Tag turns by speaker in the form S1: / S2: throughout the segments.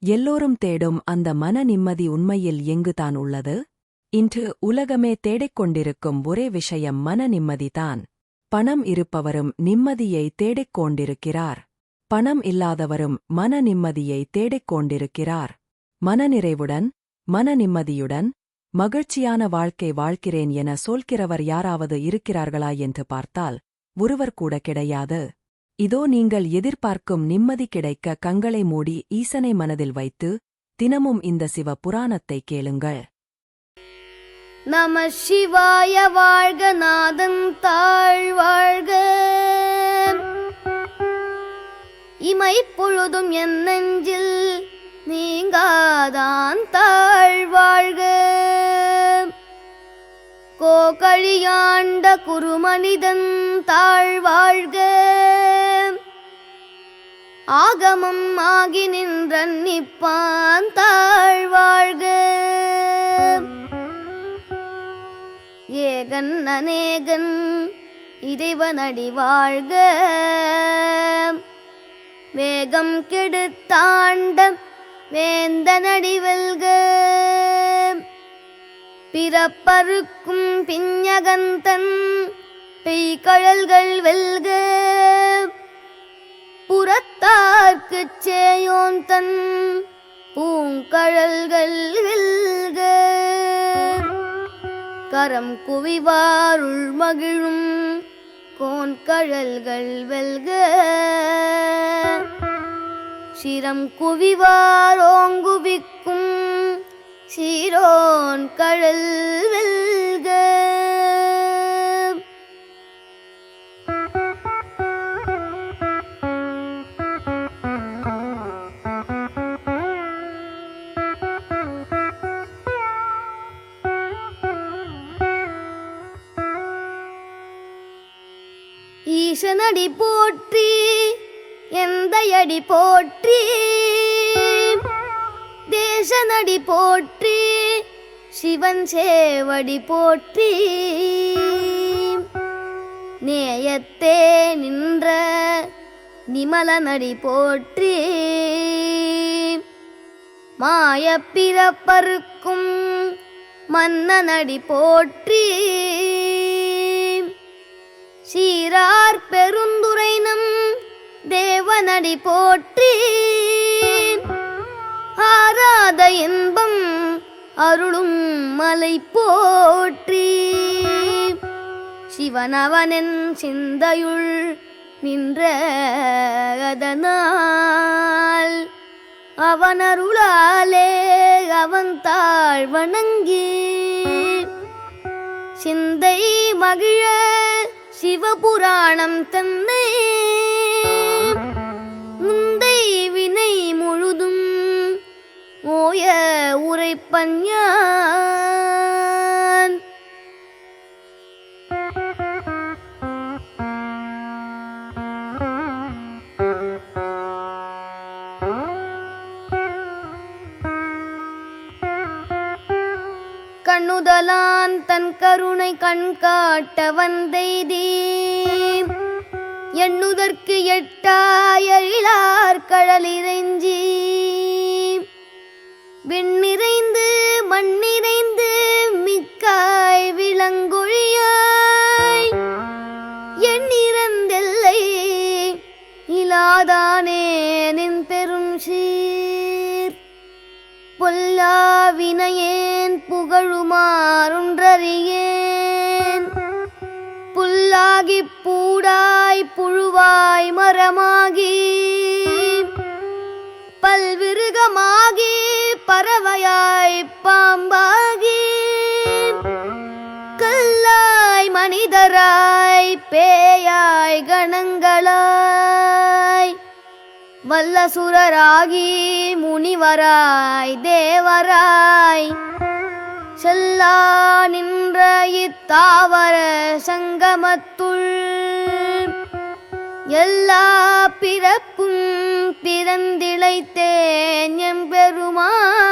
S1: எல்லோரும் தேடும் அந்த மன நிம்மதி உண்மையில் எங்குதான் உள்ளது? இன்று உலகமே தேடிக் கொண்டிருக்கும் ஒரே விஷயம் மன நிம்மதிதான். பணம் இருப்பவரும் நிம்மதியை தேடிக் கொண்டிருக்கிறார். பணம் இல்லாதவரும் மன நிம்மதியை தேடிக் கொண்டிருக்கிறார். மனநிறைவுடன், மன நிம்மதியுடன், மகிழ்ச்சியான வாழ்க்கை வாழ்கிறேன் என சொல்கிறவர் யாராவது இருக்கிறார்களா என்று பார்த்தால் ஒருவர் கூட கிடையாது. இதோ நீங்கள் எதிர்பார்க்கும் நிம்மதி கிடைக்க கண்களை மூடி ஈசனை மனதில் வைத்து தினமும் இந்த சிவ புராணத்தை கேளுங்கள்.
S2: நம சிவாய வாழ்க, நாதன் தாழ் வாழ்க, இமை பொழுதும் என் நெஞ்சில் நீங்காதான் தாழ் வாழ்க. கோகழியாண்ட குருமனிதன் தாழ் வாழ்க, ஆகமம் ஆகி நின்றன் நிப்பான் தாழ் வாழ்க. ஏகன் அநேகன் இறைவனடி வாழ்க, வேகம் கெடுத்தாண்ட வேந்தனடி வெல்க. பிறப்பறுக்கும் பிஞகந்தன் பெய்கழல்கள் வெல்க, புறத்தார்க்குச் சேயோன் தன் பூங்கழல்கள் வெல்க. கரம் குவிவாருள் மகிழும் கோன்கழல்கள் வெல்க, சிரம் குவிவார் ஓங்குவிக்கும் சீரோன் கழல் வெல்க. ஈசனடி போற்றி, எந்தையடி போற்றி, தேசனடி போற்றி, சிவன் சேவடி போற்றி. நேயத்தே நின்ற நிமலனடி போற்றி, மாயப்பிறப்பறுக்கும் மன்னனடி போற்றி. சீரார் பெருந்துரை நம் தேவனடி போற்றி, ஆராத இன்பம் அருளும் மலை போற்றி. சிவனவனென் சிந்தையுள் நின்ற அதனால், அவனருளாலே அவன் தாழ் வணங்கி, சிந்தை மகிழ சிவபுராணம் தன்னை முந்தை வினை முழுதும் ஓய உரைப்பன் யான். கண்ணுதலான் தன் கருணை கண்காட்ட வந்தெய்தி, எண்ணுதற்கு எட்டாயழிலார் கடலிறைஞ்சி, விண்ணிறைந்து மண்ணிறைந்து மிக்காய் விளங்கொழியாய், எண்ணிறந்தெல்லை இலாதானே நின் பெரும் சீர். பொல்லா வினையேன் புகழுமாறொன்றறியேன், புல்லாகிப் பூடாய் புழுவாய் மரமாகி, பல்விருகமாகி பறவையாய் பாம்பாகி, கல்லாய் மனிதராய் பேயாய் கணங்களாய், வல்லசுரராகி முனிவராய் தேவராய், செல்லா நின்ற இத்தாவர சங்கமத்துள், எல்லா பிறப்பும் பிறந்திழைத்தேன் எம்பெருமான்.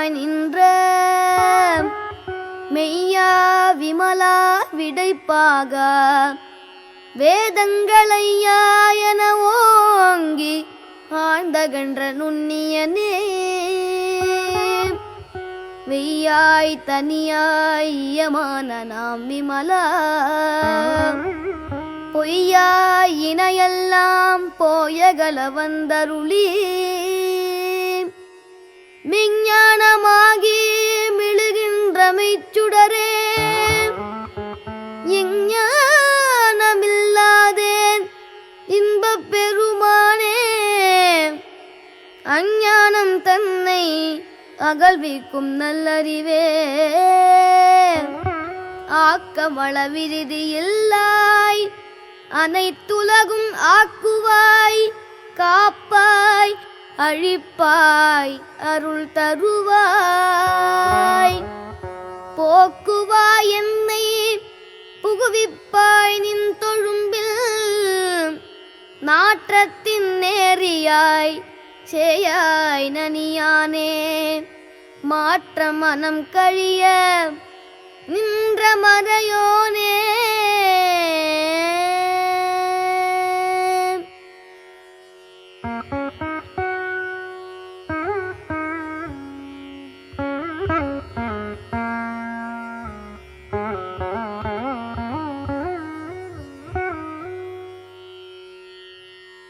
S2: விளக்காய் நின்ற மெய்யா விமலா விடைப்பாக வேதங்களையா என ஓங்கி ஆழ்ந்தகன்ற நுண்ணியனே வெய்யாய் தனியாய் ஈயமான நாம் விமலா பொய்யாய் இணையெல்லாம் போயகல வந்தருளி விஞ்ஞானமாகி மிழுகின்ற மெய்ச்சுடரே எஞ்ஞானமில்லாதேன் இன்பப் பெருமானே அஞ்ஞானம் தன்னை அகழ்விக்கும் நல்லறிவே ஆக்கமள விருதி இல்லாய் அனைத்துலகும் ஆக்குவாய் காப்பாய் அழிப்பாய் அருள் தருவாய் போக்குவாய் என்னை புகுவிப்பாய் நின் தொழும்பில் நாற்றத்தின் நேரியாய் சேயாய் நனியானே மாற்ற மனம் கழிய நின்ற மறையோனே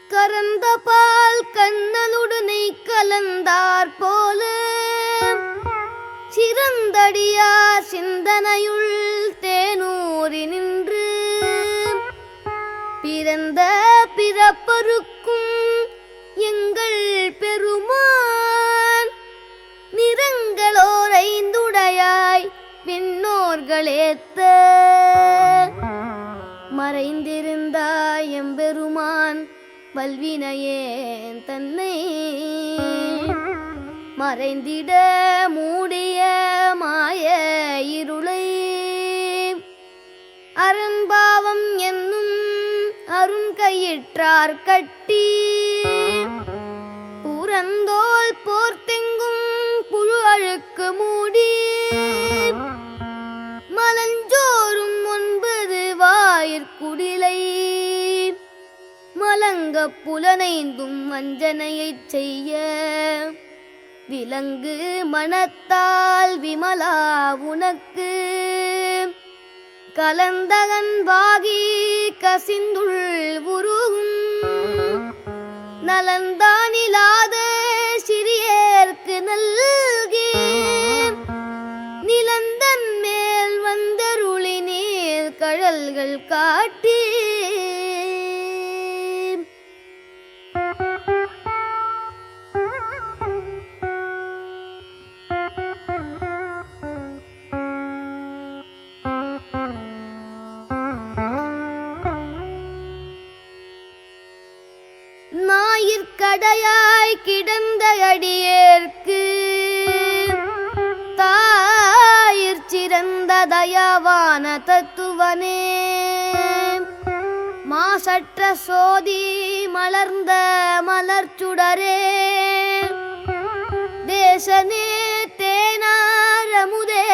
S2: கறந்த பால் கண்ணலுடனை கலந்தார் போல சிறந்தடியார் சிந்தனையுள் தேனூரி நின்று பிறந்த பிறப்பருக்கும் எங்கள் பெருமான் நிறங்களோர் ஐந்துடையாய் விண்ணோர்களேத்த மறைந்திருந்தாய் எம்பெருமான் வல்வினையேன் தன்னை மறைந்திட மூடிய மாய இருளை அரும்பாவம் என்னும் அருங்கயிற்றார் கட்டி புறந்தோல் போர்த்தெங்கும் புழு அழுக்கு மூடி மலஞ்சோறும் 9 வாயிற்குடிலை மலங்க புலனைந்தும் வஞ்சனையைச் செய்ய விலங்கு மனத்தால் விமலா உனக்கு கலந்தகன்பாகி கசிந்துள் உருகும் நலந்தானிலாத சிறியேற்கு நல்கி நிலந்தன் மேல் வந்தருளி நீர் கழல்கள் காட்டி ஞாயிற்கடையாய் கிடந்த அடியேற்கு தாயிற் சிறந்த தயாவான தத்துவனே மாசற்ற சோதி மலர்ந்த மலர்ச்சுடரே தேசனே தேனாரமுதே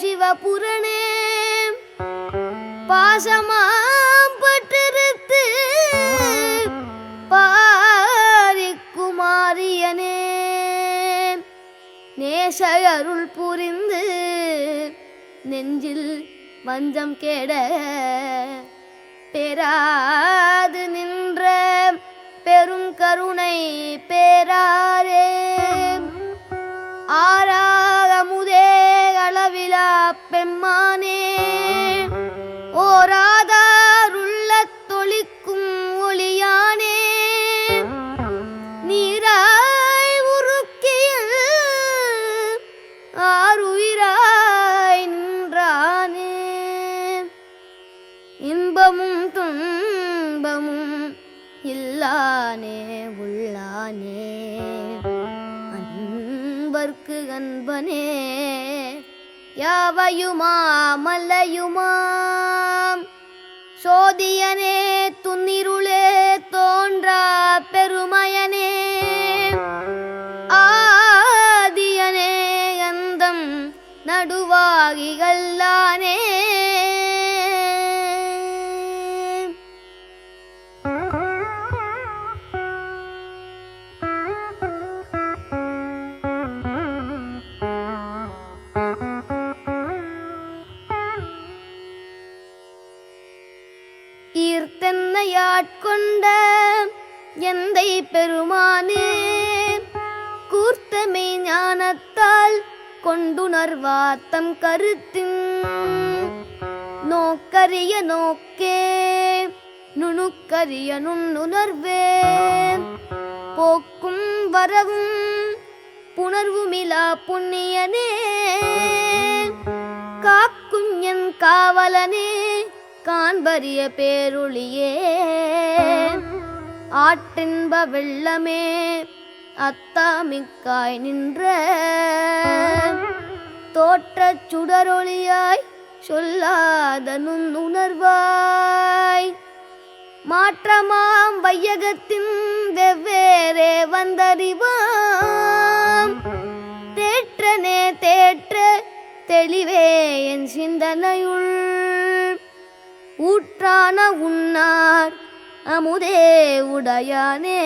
S2: சிவபுரணே பாசமாம் பட்டிருத்து பாரிக்குமாரியனே நேச அருள் புரிந்து நெஞ்சில் வஞ்சம் கேட பெறாது நின்ற பெரும் கருணை பேராரே ஆராகமுதே அளவிலா பெம்மானே ஓராதாருள்ளத் தொளிக்கும் ஒளியானே நீராய் உருக்கிய ஆருயிராய் நின்றானே இன்பமும் துன்பமும் இல்லானே உள்ளானே அன்பர்க்கு அன்பனே யாவையுமாமல்லையுமாம் சோதியனே துன்னிருளே தோன்றா பெருமையனே ஆதியனே பாகிகல்லானே. ஈர்த்தென்னையாட்கொண்ட எந்தை பெருமானே, கூர்த்தமை ஞானத்தால் கொண்டுணர்வாத்தம் கருத்தின் நோக்கரிய நோக்கே நுணுக்கரிய நுண்ணுணர்வே போக்கும் வரவும் புணர்வுமிலா புண்ணியனே, காக்கும் என் காவலனே காண்பரிய பேருளியே, ஆற்றின்ப வெள்ளமே அத்தாமிக்காய் நின்ற தோற்றச் சுடரொளியாய் சொல்லாத நுண்ணுணர்வாய், மாற்றமாம் வையகத்தின் வெவ்வேறே வந்தறிவாம், தேற்றனே தேற்ற தெளிவே என் சிந்தனையுள், ஊற்றான உன்னார் அமுதே உடையானே.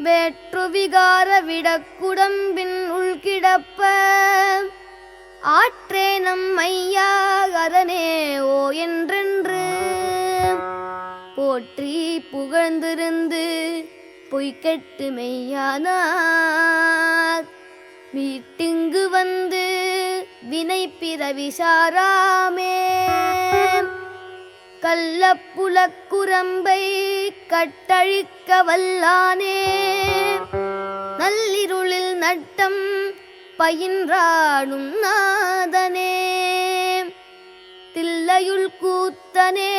S2: வேற்று விகார விடக்குடம்பின் உள்கிடப்ப, ஆற்றே நம்மையா அரணே ஓ என்றென்று போற்றி புகழ்ந்திருந்து பொய்கெட்டு மெய்யானார், வீட்டிங்கு வந்து வினை பிறவி சாராமே, கள்ளப்புலக்குரம்பை கட்டழிக்க வல்லானே, நள்ளிருளில் நட்டம் பயின்றாடும் நாதனே, தில்லையுள் கூத்தனே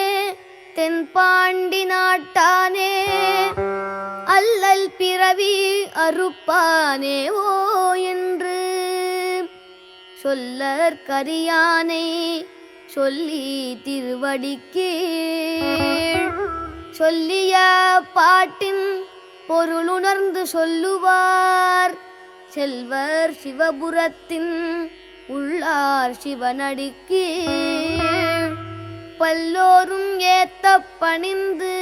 S2: தென்பாண்டி நாட்டானே, அல்லல் பிறவி அறுப்பானே ஓ என்று சொல்லற்கரியானை சொல்லி திருவடிக்கீழ் சொல்லிய பாட்டின் பொருளுணர்ந்து சொல்லுவார், செல்வர் சிவபுரத்தின் உள்ளார் சிவனடிக்கீழ் பல்லோரும் ஏத்த பணிந்து